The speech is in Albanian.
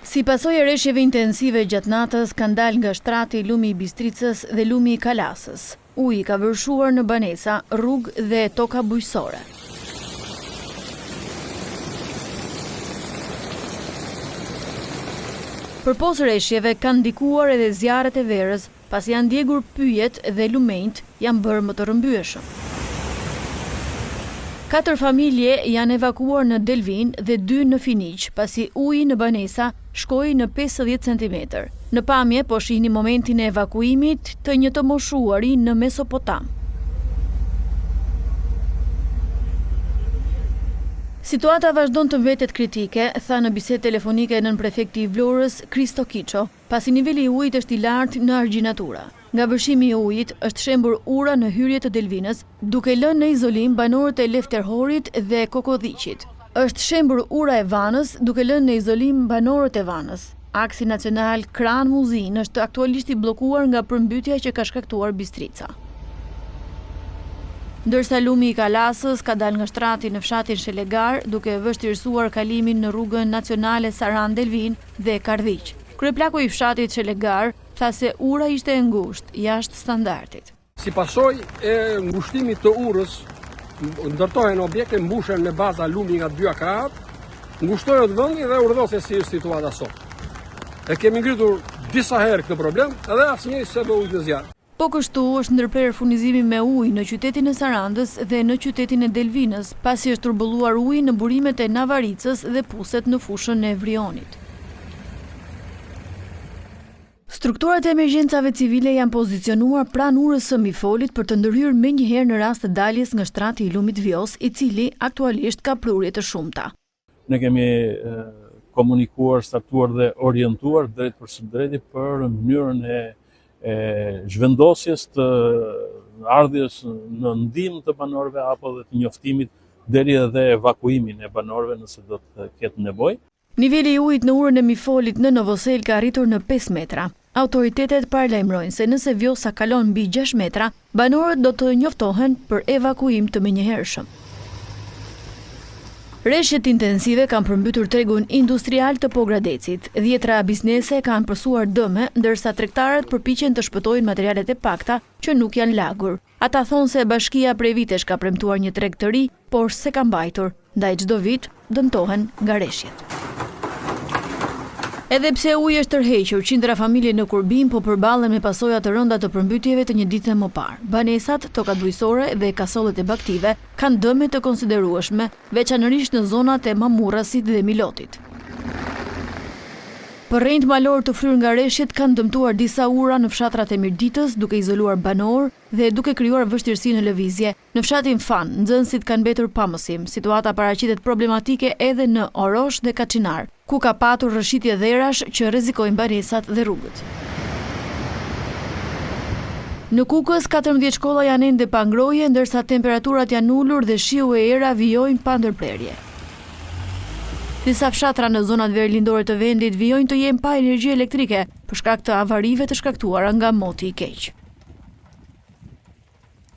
Si pasojë e rreshjeve intensive gjatë natës, kanë dalë nga shtrati lumi i Bistricës dhe lumi i Kalasës. Uji ka vërshuar në banesa, rrugë dhe toka bujqësore. Përpos rreshjeve kanë ndikuar edhe zjarret e verës, pasi janë ndjegur pyjet dhe lumenjt janë bërë më të rrëmbyeshëm. 4 familje janë evakuar në Delvin dhe 2 në Finiq, pasi uji në banesa shkoi në 50 cm. Në pamje po shihni momentin e evakuimit të një të moshuari në Mesopotam. Situata vazhdon të mbetet kritike, tha në bisedë telefonike nënprefekti i Vlorës, Kristo Kiço, pasi niveli i ujit është i lartë në argjinatura. Nga vërshimi i ujit është shembur ura në hyrje të Delvinës, duke lënë në izolim banorët e Lefterhorit dhe Kokodhiqit. Është shembur ura e Vanës, duke lënë në izolim banorët e Vanës. Aksi nacional Kran-Muzin është aktualisht i bllokuar nga përmbytja që ka shkaktuar Bistrica. Ndërsa lumi i Kalasës ka dalë nga shtrati në fshatin Shelegar, duke vështirësuar kalimin në rrugën nacionale Saran-Delvin dhe Kardhiq. Kryeplaku i fshatit Shelegar tha se ura ishte e ngushtë, jashtë standardit. Si pasojë e ngushtimit të urës, ndërtohen objekte, mbushen me baza lumi nga 2 krahat, ngushtohet vendi dhe urdhose si është situata sot. E kemi ngritur disa herë këtë problem, edhe asnjë se do ujë në zjarr. Po kështu është ndërprer furnizimi me ujë në qytetin e Sarandës dhe në qytetin e Delvinës, pasi është turbulluar uji në burimet e Navaricës dhe puset në fushën e Vrionit. Strukturat e emergjencave civile janë pozicionuar pranë urës së Mifolit për të ndërhyrë menjëherë në rast të daljes nga shtrati i lumit Vjos, i cili aktualisht ka prurje të shumta. Ne kemi komunikuar, startuar dhe orientuar drejt për së drejti për mënyrën e zhvendosjes të ardhjes në ndihmë të banorëve apo dhe të njoftimit deri edhe evakuimin e banorëve nëse do të ketë nevojë. Niveli i ujit në urën e Mifolit në Novosel ka arritur në 5 metra. Autoritetet paralajmërojnë se nëse Vjosa kalon mbi 6 metra, banorët do të njoftohen për evakuim të menjëhershëm. Rreshjet intensive kanë përmbytur tregun industrial të Pogradecit. 10 biznese kanë pësuar dëme, ndërsa tregtarët përpiqen të shpëtojnë materialet e pakta që nuk janë lagur. Ata thonë se bashkia prej vitesh ka premtuar një treg të ri, por se ka mbajtur, ndaj çdo vit dëmtohen nga rreshjet. Edhe pse uji është tërhequr, qindra familje në Kurbin po përballen me pasoja të rënda të përmbytjeve të një dite më parë. Banesat, tokat bujqësore dhe kasollet e baktive kanë dëme të konsiderueshme, veçanërisht në zonat e Mamurrasit dhe Milotit. Përrejnët malor të fryrë nga rreshjet kanë dëmtuar disa ura në fshatrat e Mirditës, duke izoluar banor dhe duke krijuar vështirësi në lëvizje. Në fshatin Fan, nxënësit kanë mbetur pa mësim. Situata paraqitet problematike edhe në Orosh dhe Kaçinar, ku ka patur rrëshitje dherash që rrezikojnë banesat dhe rrugët. Në Kukës, 14 shkolla janë ende pa ngrohje, ndërsa temperaturat janë ulur dhe shiu e era vijojnë pa ndërprerje. Disa fshatra në zonat verlindore të vendit vijojnë të jenë pa energji elektrike për shkak të avarive të shkaktuara nga moti i keq.